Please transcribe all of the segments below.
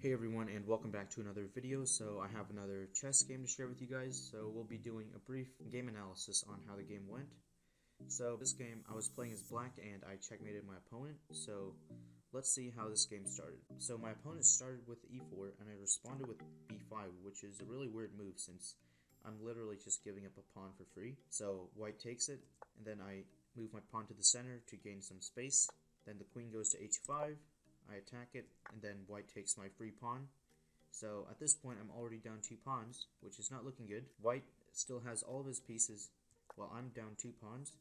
Hey everyone, and welcome back to another video. So I have another chess game to share with you guys. So we'll be doing a brief game analysis on how the game went. So this game I was playing as black and I checkmated my opponent. So let's see how this game started. So my opponent started with e4 and I responded with b5, which is a really weird move since I'm literally just giving up a pawn for free. So white takes it, and then I move my pawn to the center to gain some space. Then the queen goes to h5. I attack it, and then white takes my free pawn. So at this point I'm already down 2 pawns, which is not looking good. White still has all of his pieces while I'm down 2 pawns.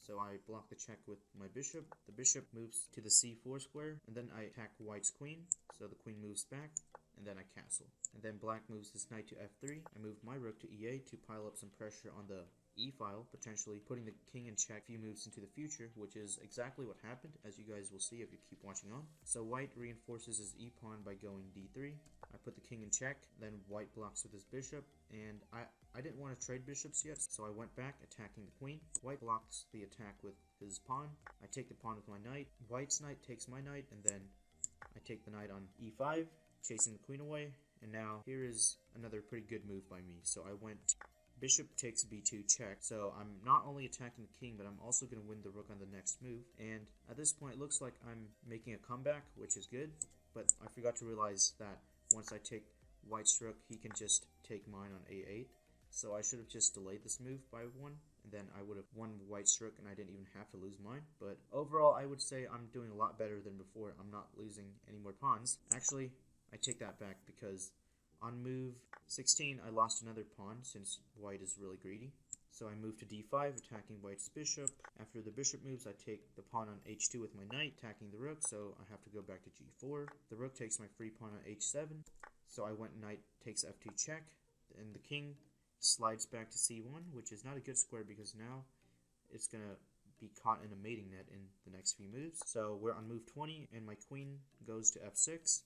So I block the check with my bishop. The bishop moves to the c4 square, and then I attack white's queen. So the queen moves back, and then I castle. And then black moves his knight to f3. I move my rook to e8 to pile up some pressure on the e-file, potentially putting the king in check a few moves into the future, which is exactly what happened, as you guys will see if you keep watching on. So white reinforces his e-pawn by going d3. I put the king in check, then white blocks with his bishop, and I didn't want to trade bishops yet, so I went back attacking the queen. White blocks the attack with his pawn. I take the pawn with my knight. White's knight takes my knight, and then I take the knight on e5, chasing the queen away. And now here is another pretty good move by me. So I went bishop takes b2 check. So I'm not only attacking the king, but I'm also going to win the rook on the next move. And at this point it looks like I'm making a comeback, which is good. But I forgot to realize that once I take white's rook, he can just take mine on a8. So I should have just delayed this move by one, and then I would have won white's rook and I didn't even have to lose mine. But overall I would say I'm doing a lot better than before. I'm not losing any more pawns. Actually, I take that back, because on move 16 I lost another pawn since white is really greedy. So I move to d5, attacking white's bishop. After the bishop moves, I take the pawn on h2 with my knight, attacking the rook, so I have to go back to g4. The rook takes my free pawn on h7, so I went knight takes f2 check, and the king slides back to c1, which is not a good square because now it's going to be caught in a mating net in the next few moves. So we're on move 20, and my queen goes to f6,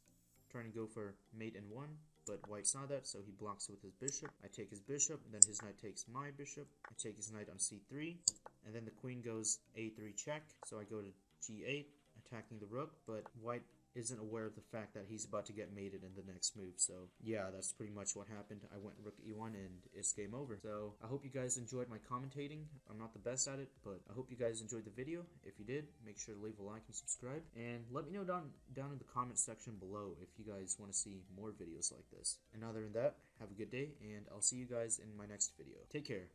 trying to go for mate in 1. But white saw that, so he blocks it with his bishop. I take his bishop, then his knight takes my bishop. I take his knight on c3, and then the queen goes a3 check, so I go to g8, attacking the rook, but white isn't aware of the fact that he's about to get mated in the next move. So yeah, that's pretty much what happened. I went rook e1 and it's game over. So I hope you guys enjoyed my commentating. I'm not the best at it, but I hope you guys enjoyed the video. If you did, make sure to leave a like and subscribe, and let me know down in the comment section below if you guys want to see more videos like this. And other than that, have a good day, and I'll see you guys in my next video. Take care.